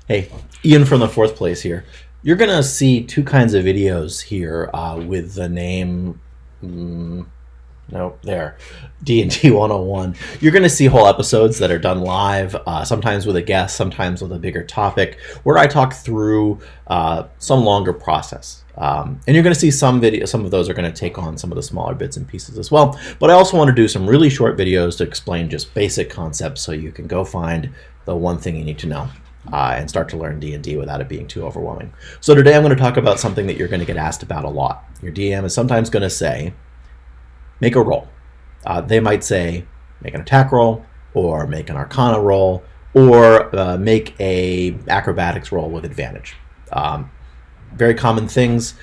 Hey, Ian from the fourth place here. You're going to see two kinds of videos here with the name, no, there, D&D 101. You're going to see whole episodes that are done live, sometimes with a guest, sometimes with a bigger topic, where I talk through some longer process. And you're going to see some of those are going to take on some of the smaller bits and pieces as well. But I also want to do some really short videos to explain just basic concepts so you can go find the one thing you need to know. And start to learn D&D without it being too overwhelming. So today I'm going to talk about something that you're going to get asked about a lot. Your DM is sometimes going to say, make a roll. They might say, make an attack roll, or make an arcana roll, or make a acrobatics roll with advantage. Very common things.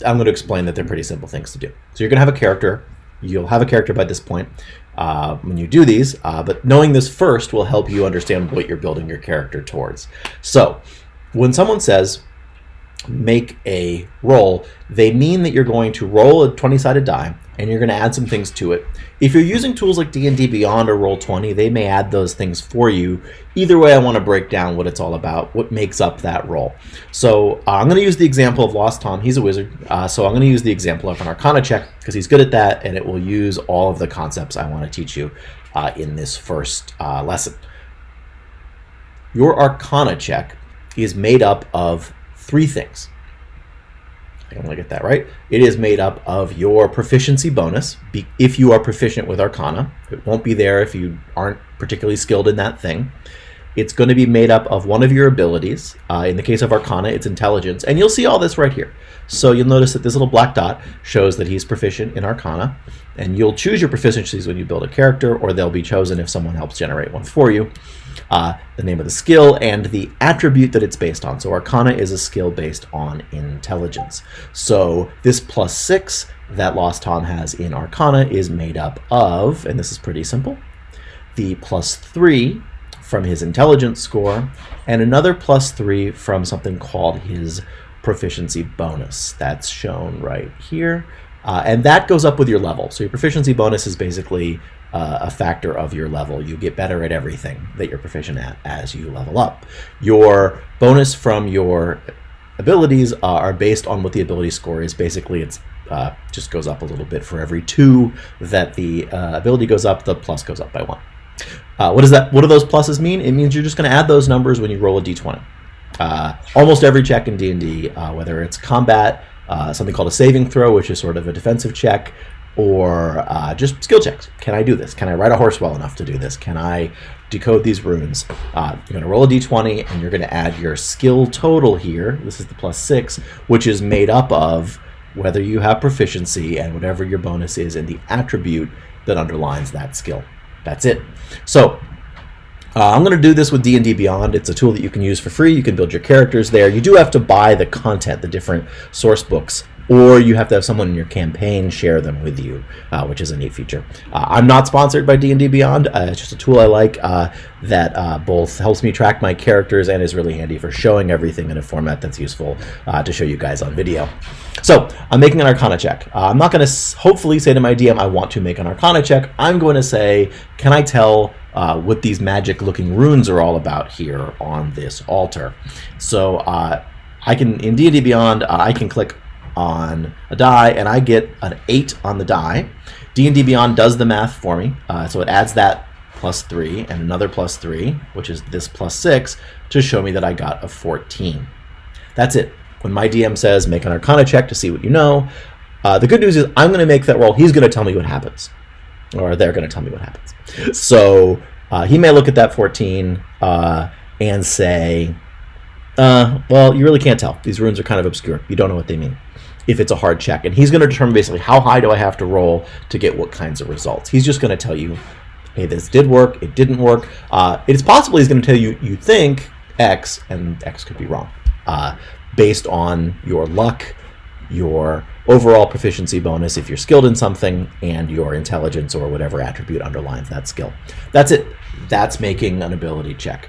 I'm going to explain that they're pretty simple things to do. So you're going to have a character. You'll have a character by this point when you do these, but knowing this first will help you understand what you're building your character towards. So when someone says make a roll, they mean that you're going to roll a 20-sided die and you're going to add some things to it. If you're using tools like D&D Beyond or Roll20, they may add those things for you. Either way, I want to break down what it's all about, what makes up that roll. So I'm going to use the example of Lost Tom. He's a wizard, so I'm going to use the example of an Arcana check because he's good at that, and it will use all of the concepts I want to teach you in this first lesson. Your Arcana check is made up of three things. I'm going to get that right. It is made up of your proficiency bonus, if you are proficient with Arcana. It won't be there if you aren't particularly skilled in that thing. It's going to be made up of one of your abilities. In the case of Arcana, it's intelligence. And you'll see all this right here. So you'll notice that this little black dot shows that he's proficient in Arcana. And you'll choose your proficiencies when you build a character, or they'll be chosen if someone helps generate one for you. The name of the skill and the attribute that it's based on. So Arcana is a skill based on intelligence. So this +6 that Lost Tom has in Arcana is made up of, and this is pretty simple, the +3 from his intelligence score and another +3 from something called his proficiency bonus. That's shown right here. And that goes up with your level. So your proficiency bonus is basically a factor of your level. You get better at everything that you're proficient at as you level up. Your bonus from your abilities are based on what the ability score is. Basically, it's just goes up a little bit for every 2 that the ability goes up. The plus goes up by 1. What does that? What do those pluses mean? It means you're just going to add those numbers when you roll a d20. Almost every check in D&D, whether it's combat, something called a saving throw, which is sort of a defensive check, or just skill checks. Can I do this? Can I ride a horse well enough to do this? Can I decode these runes? You're going to roll a d20, and you're going to add your skill total here. This is the +6, which is made up of whether you have proficiency and whatever your bonus is in the attribute that underlines that skill. That's it. So I'm going to do this with D&D Beyond. It's a tool that you can use for free. You can build your characters there. You do have to buy the content, the different source books, or you have to have someone in your campaign share them with you, which is a neat feature. I'm not sponsored by D&D Beyond. It's just a tool I like that both helps me track my characters and is really handy for showing everything in a format that's useful to show you guys on video. So I'm making an Arcana check. I'm not going to hopefully say to my DM, I want to make an Arcana check. I'm going to say, can I tell what these magic-looking runes are all about here on this altar? So I can, in D&D Beyond, I can click on a die, and I get an 8 on the die. D&D Beyond does the math for me, so it adds that +3 and another +3, which is this +6, to show me that I got a 14. That's it. When my DM says, make an Arcana check to see what you know, the good news is I'm going to make that roll. He's going to tell me what happens, or they're going to tell me what happens. So he may look at that 14 and say, well, you really can't tell. These runes are kind of obscure. You don't know what they mean if it's a hard check. And he's going to determine basically how high do I have to roll to get what kinds of results. He's just going to tell you, hey, this did work, it didn't work. It's possible he's going to tell you, you think X, and X could be wrong, based on your luck, your overall proficiency bonus if you're skilled in something, and your intelligence or whatever attribute underlines that skill. That's it. That's making an ability check.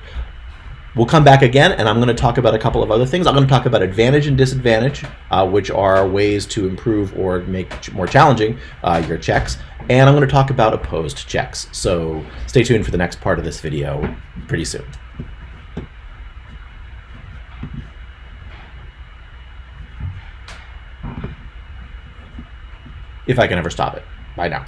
We'll come back again, and I'm going to talk about a couple of other things. I'm going to talk about advantage and disadvantage, which are ways to improve or make more challenging your checks. And I'm going to talk about opposed checks. So stay tuned for the next part of this video pretty soon. if I can ever stop it. Bye now.